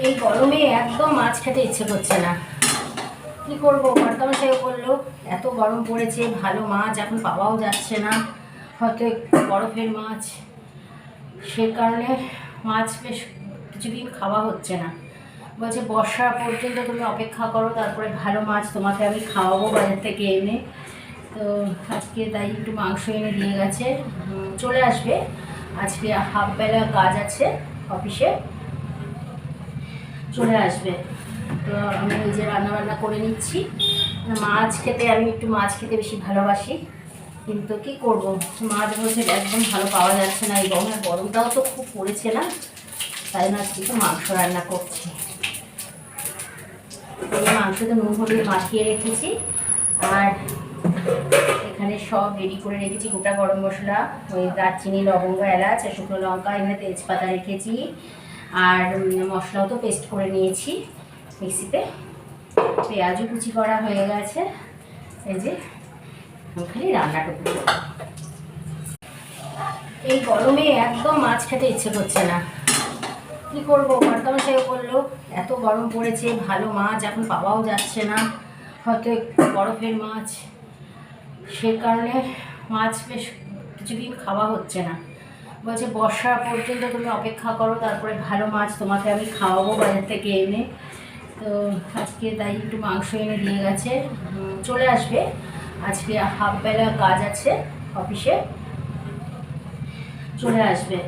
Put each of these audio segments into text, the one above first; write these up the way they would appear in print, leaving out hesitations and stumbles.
এই গরমে একদম মাছ খেতে ইচ্ছে করছে না। কি করবো, কর্তামশাই বললো এত গরম পড়েছে, ভালো মাছ এখন পাওয়াও যাচ্ছে না, হয়তো বরফের মাছ, সে কারণে মাছ বেশ কিছুদিন খাওয়া হচ্ছে না। বলছে বর্ষা পর্যন্ত তুমি অপেক্ষা করো, তারপরে ভালো মাছ তোমাকে আমি খাওয়াবো বাজার থেকে এনে। তো আজকে তাই একটু মাংস এনে দিয়ে গেছে, চলে আসবে। আজকে হাফবেলা কাজ আছে অফিসে, চলে আসবে। তো আমি ওই যে রান্নাবান্না করে নিচ্ছি। মাছ খেতে, আমি একটু মাছ খেতে বেশি ভালোবাসি, কিন্তু কি করব, মাছ বলছে একদম ভালো পাওয়া যাচ্ছে না। এই গরমটাও তো খুব পড়েছে না, তাই না আজকে একটু মাংস রান্না করছি। এই মাংসতে নুন হলুদ মাখিয়ে রেখেছি, আর এখানে সব রেডি করে রেখেছি। গোটা গরম মশলা, ওই দারচিনি, লবঙ্গ, এলাচ আর শুকনো লঙ্কা, এখানে তেজপাতা রেখেছি, আর মশলাও তো পেস্ট করে নিয়েছি মিক্সিতে। পেঁয়াজও কুচি করা হয়ে গেছে। এই যে খালি রান্নাটুকু। এই গরমে একদম মাছ খেতে ইচ্ছে করছে না। কি করবো, কর্তামশাই বললো এত গরম পড়েছে, ভালো মাছ এখন পাওয়াও যাচ্ছে না, হয়তো বরফের মাছ, সে কারণে মাছ বেশ কিছুদিন খাওয়া হচ্ছে না। বলছে বর্ষা পর্যন্ত তুমি অপেক্ষা করো, তারপরে ভালো মাছ তোমাকে আমি খাওয়াবো বাজার থেকে এনে। তো আজকে তাই একটু মাংস এনে দিয়ে গেছে, চলে আসবে। আজকে হাফবেলা কাজ আছে অফিসে, চলে আসবে।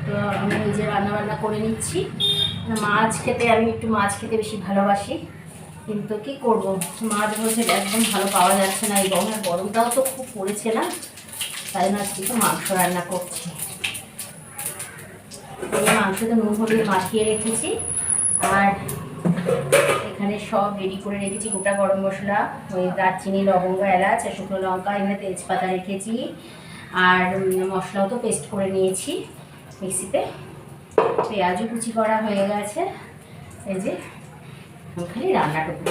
তো আমি ওই যে রান্নাবান্না করে নিচ্ছি। মাছ খেতে, আমি একটু মাছ খেতে বেশি ভালোবাসি, কিন্তু কি করব, মাছ বলছে একদম ভালো পাওয়া যাচ্ছে না। এই গরমটাও তো খুব পড়েছে না, তাই না আজকে একটু মাংস রান্না করছি। এই মাংসতে নুন হলুদ মাখিয়ে রেখেছি, আর এখানে সব রেডি করে রেখেছি। গোটা গরম মশলা, ওই দারচিনি, লবঙ্গ, এলাচ আর শুকনো লঙ্কা, এখানে তেজপাতা রেখেছি, আর মশলাও তো পেস্ট করে নিয়েছি মিক্সিতে। পেঁয়াজও কুচি করা হয়ে গেছে। এই যে খালি রান্নাটুকু।